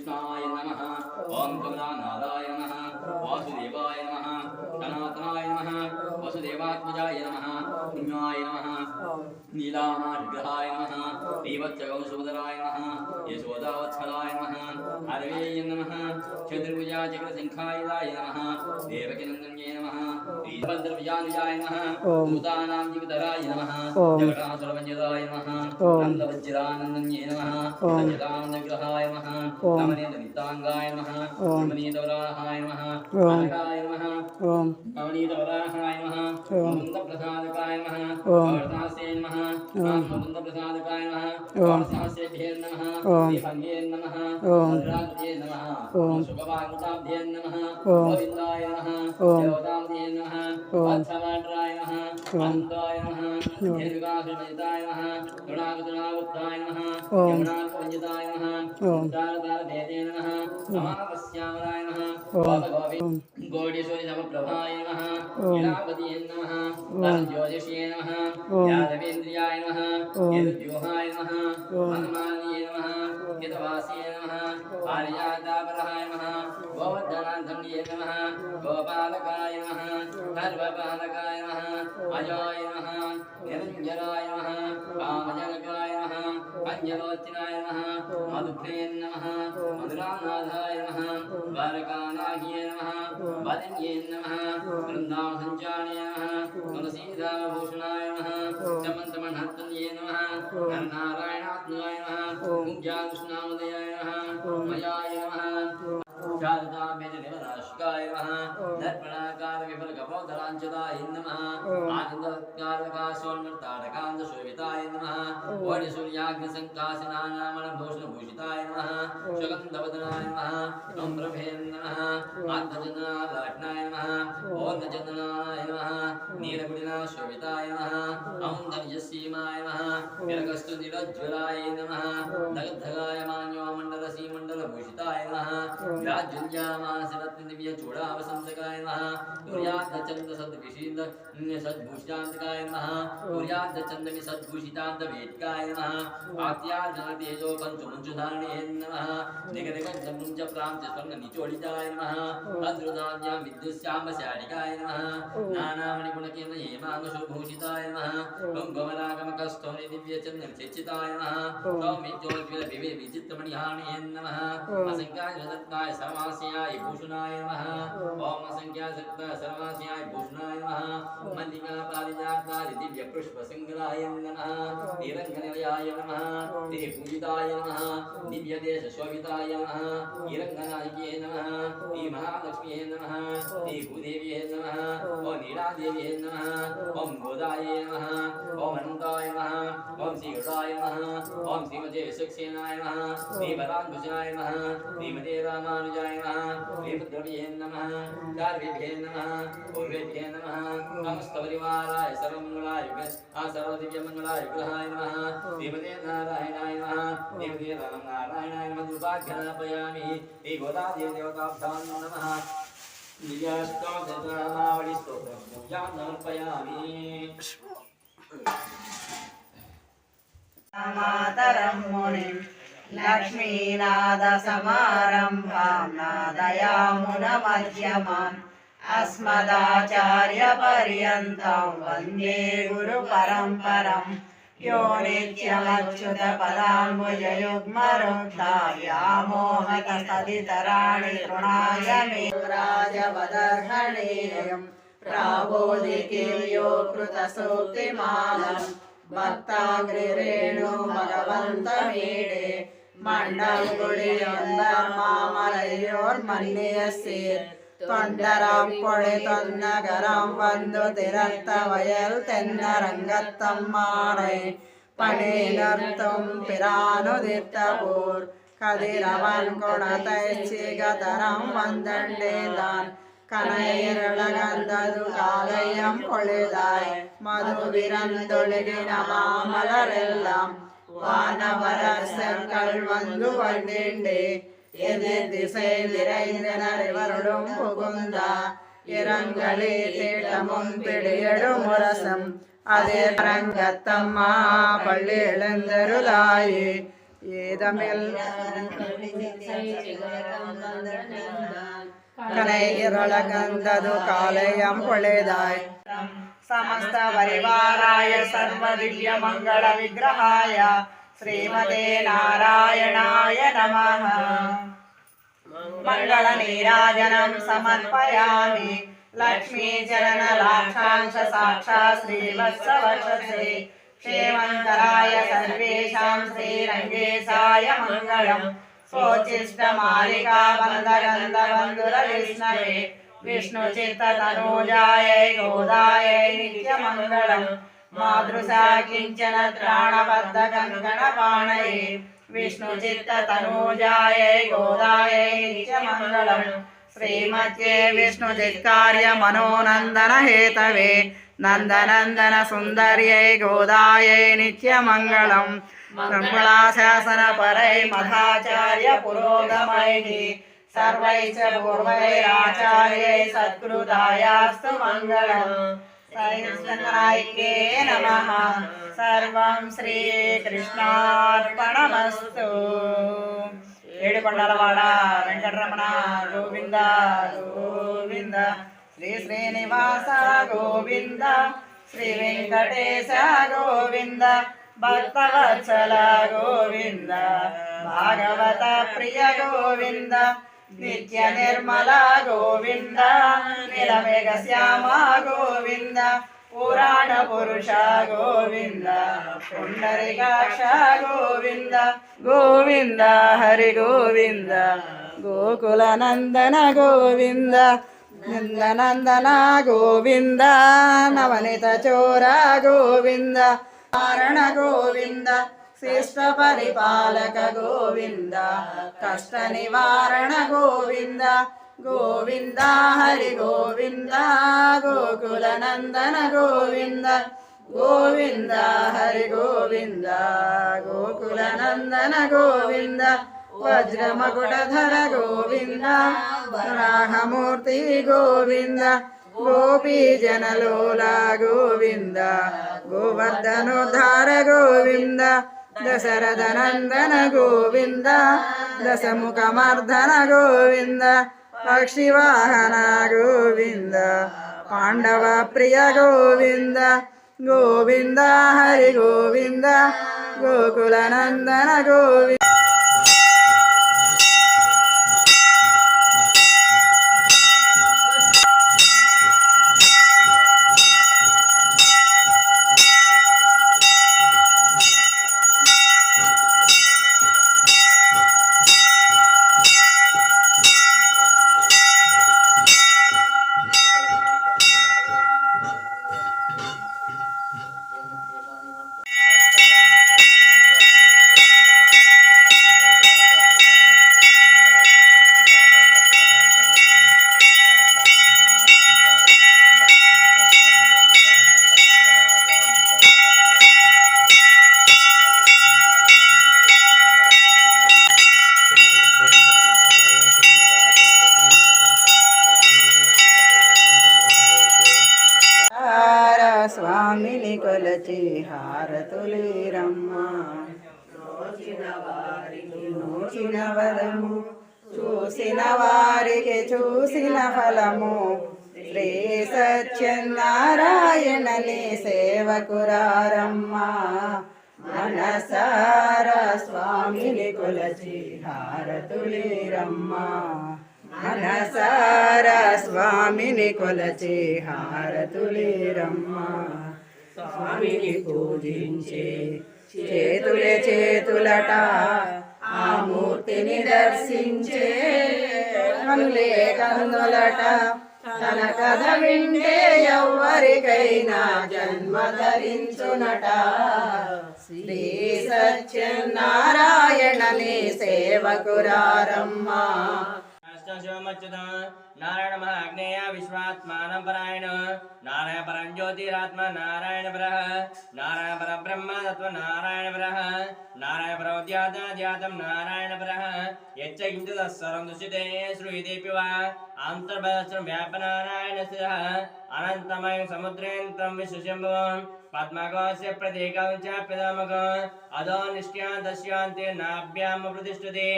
कृष्णाय नमः ओम कमलानादाय नमः वासुदेवाय नमः सनातनाय नमः वसुदेवात्मजाय नमः पुण्याय नमः नीलामार्ग्रहाय नमः श्रीवत्सगौसुभदराय नमः यशोदावत्सलाय नमः हरवेय नमः चतुर्भुजा चक्रशङ्खायुधाय नमः देवकीनन्दन्ये नमः श्रीभद्रविजानुजाय नमः भूतानां जीवधराय नमः जगदासुरवन्यदाय नमः नन्दवज्रानन्दन्ये नमः सच्चिदानन्दविग्रहाय नमः रमणीयनिताङ्गाय नमः रमणीयदवराहाय नमः अनगाय नमः नवनीतवराहाय नमः मुकुन्दप्रसादकाय नमः वर्धास्ये नमः मुकुन्दप्रसादकाय नमः वर्धास्येभ्ये नमः श्रीभङ्गे नमः भद्राकृते नमः सुखभागवताभ्ये नमः गोविन्दाय नमः देवताभ्ये नमः वत्सवाट्राय नमः अनन्ताय नमः दीर्घासुरमजिताय नमः गुणागुणावृत्ताय नमः यमुनाकवञ्जिताय नमः उद्धारतारभेदे नमः अमावस्यामराय नमः गौडीश्वरीनवप्रभाय नमः लीलावतीये नमः परमज्योतिष्ये नमः यादवेन्द्रियाय नमः यदुव्यूहाय नमः हनुमानिये नमः हितवासिये नमः पारिजातापराय नमः गोवर्धनाधन्ये नमः गोपालकाय नमः सर्वपालकाय नमः अजाय नमः निरञ्जनाय नमः कामजनकाय नमः अञ्जलोचनाय नमः मधुप्रिये नमः मधुरानाथाय नमः द्वारकानाथये नमः वदन्ये नमः वृन्दावनसञ्चारये नमः तुलसीदाभूषणाय नमः चमन्तमन्हर्तन्ये नमः नरनारायणात्मजाय नमः मुख्याकृष्णामदयाय नमः मयाय नमः शारदाभ्यजनिवराशिकाय नमः दर्पणाकारविफलकपोधराञ्चताय नमः आनन्दकारकासोन्मर्तारकान्तशोभिताय नमः वोडिसूर्याग्निसङ्कासिनानामणभूषणभूषिताय नमः सुगन्धवदनाय नमः नम्रभे नमः आत्मजनालाटनाय नमः ओर्णचन्दनाय नमः नीलकुटिनाशोभिताय नमः औन्दर्यसीमाय नमः विरगस्तुनिरज्ज्वलाय नमः दग्धगाय मान्योमण्डलसीमण्डलभूषिताय नमः व्याज्जुल्यामानसरत्नदिव्यचूडावसंसकाय नमः तुर्याद्धचन्दसद्विषीन्दसद्भूषितान्तकाय नमः तुर्याद्धचन्दविसद्भूषितान्तवेत्काय नमः आत्यार्जनतेजो पञ्चमुञ्चधारणे नमः निगदिगञ्चमुञ्चप्रान्त्यस्वर्णनिचोडिताय नमः भद्रदाद्यां विद्युस्याम्बशारिकाय नमः नानामणिगुणकेन्द्र हेमाङ्गशुभूषिताय नमः कुङ्कुमरागमकस्थोनि दिव्यचन्द्रचर्चिताय नमः सौम्यज्योज्ज्वलविचित्रमणिहाणये नमः असंख्याय सर्वास्याय भूषणाय नमः ओम असंख्याय सर्वास्याय भूषणाय नमः मल्लिका पारिजातादि दिव्य पुष्प सिंगलाय नमः निरंजनयाय नमः पूजिताय नमः दिव्य देश शोभिताय नमः निरंजनाय नमः श्री महालक्ष्मी नमः श्री भूदेवी नमः ओम नीलादेवी नमः ओम गोदाय नमः ओम अनंताय नमः ओम श्री गरुडाय नमः ओम श्रीमते विश्वक्सेनाय नमः श्री बलांकुशाय नमः श्रीमते रामानुजाय नमः श्रीभद्रभ्ये नमः चार्वेभ्ये नमः पूर्वेभ्ये नमः नमस्तपरिवाराय सर्वमंगलाय सर्वदिव्यमंगलाय ग्रहाय नमः श्रीमते नारायणाय नमः श्रीमते रामनारायणाय नमः दुर्भाग्यनापयामि श्री गोदादेवी देवताभ्यां नमः दिव्याष्टोत्तरनामावलिस्तोत्रं समर्पयामि। मातरं मुनिं लक्ष्मीनाथसमारम्भां नादयामुनमध्यमाम् अस्मदाचार्यपर्यन्तं वन्दे गुरुपरम्परं यो नित्यमच्युतपदाम्बुजयुग्मरुग्धा व्यामोहतस्तदितराणि तृणाय मे राजवदर्हणीयं प्राबोधिकीर्यो कृतसूक्तिमालम् भक्ताग्रिरेणु भगवन्तमीडे मण्डलगुडियೊಂದರ್ಮಾಮಲಯೋರ್ಮನ್ನಿಯಸೀರ್ ತೊಂದರಾಂ ಕೊಡೆ ತೊನ್ನಗರಾಂ ಒಂದು ತಿರತ್ತವಯಲ್ தென்னரங்கத்தம்மானை பணிநர்த்தும் பிரானுதித்தபூர் கதிரவன் குணத்தைச்சிகதரம் வந்தண்டேதான் கனையிரளகந்தது காலையம் பொழுதாய் மதுவிரந்தொழுகின மாமலரெல்லாம் வானவரசர்கள் வந்து வந்திண்டே எதிர் திசை நிறைந்தனர் இவருடும் புகுந்தா இரங்களே தேட்டமும் பிடியடும் முரசம் அதே ரங்கத்தம்மா பள்ளி எழுந்தருளாயே ஏதமில் கனை இரளகந்தது காலயம் பொழுதாய் समस्त परिवाराय सर्व दिव्य मंगल विग्रहाय श्रीमते नारायणाय नमः मंगल नीराजनं समर्पयामि लक्ष्मी चरण लाक्षांश साक्षात् श्रीवत्सवक्षसे क्षेमंकराय सर्वेषां श्रीरंगेशाय मंगलम् स्वोच्छिष्ट मालिका बंधगंध बंधुर विष्णवे विष्णुचित्त तनूजायै गोदायै नित्यमङ्गलम् मातृसा किञ्चन त्राणबद्ध कङ्कणपाणये विष्णुचित्त तनूजायै गोदायै नित्यमङ्गलम् श्रीमद्ये विष्णुचित्कार्य मनोनन्दन हेतवे नन्दनन्दन सुन्दर्यै गोदायै नित्यमङ्गलम् मंगलाशासन परै मधाचार्य पुरोगमैः सर्वैश्च पूर्वैराचार्यै सत्कृतायास्तु मङ्गलम् सैन्नायिके नमः सर्वं श्रीकृष्णार्पणमस्तु ఏడుకొండలవాడ వెంకటరమణ గోవింద గోవింద శ్రీ శ్రీనివాస గోవింద శ్రీ వెంకటేశ గోవింద భక్తవత్సల గోవింద భాగవత ప్రియ గోవింద నిత్య నిర్మల గోవింద నిలమేఘ శ్యామ గోవింద పురాణ పురుష గోవింద పుండరీకాక్ష గోవింద గోవింద హరి గోవింద గోకుల నందన గోవింద నందనందన గోవింద నవనిత చోర గోవింద కారణ గోవింద శిష్ట పరిపాలక గోవింద కష్ట నివారణ గోవింద గోవింద హరి గోవింద గోకుల నందన గోవింద గోవింద హరి గోవింద గోకుల నందన గోవింద వజ్రమకుటధర గోవింద వరాహమూర్తి గోవింద గోపీ జనలోల గోవింద గోవర్ధనోద్ధార గోవింద దశరథ నందన గోవింద దశముఖమర్ధన గోవింద పక్షివాహన గోవింద పాండవ ప్రియ గోవింద గోవింద హరి గోవింద గోకుల నందన గోవింద స్వామిని కొలచి హారతులేరమ్మ నోచిన వరము చూసిన వారికి చూసిన ఫలము శ్రీ సత్యనారాయణని సేవకురారమ్మ మనసారా స్వామిని కొలచి హారతులేరమ్మ మనసారా స్వామిని కొలచి హారతులేరమ్మ స్వామిని పూజించే చేతులే చేతులట ఆ మూర్తిని దర్శించే కనులే కన్నులట తన కథ వింటే ఎవ్వరికైనా జన్మ ధరించునట శ్రీ సత్యనారాయణని సేవకురారమ్మ नारायण महाग्नेय विश्वात्मान परायण नारायण परं ज्योतिरात्मा नारायण परः नारायण परब्रह्म तत्व नारायण परः नारायण परोद्याता ज्ञातं नारायण परः यच्च किञ्चिदस्सरं दुषिते श्रूयतेऽपि वा आन्तर्बलस्रं व्यापनारायणस्य अनन्तमयं समुद्रेन्द्रं विश्वशम्भुवं पद्मकोस्य प्रतीकं च प्रथमकम् अधो निष्क्यान्तस्यान्ते नाभ्यां प्रतिष्ठते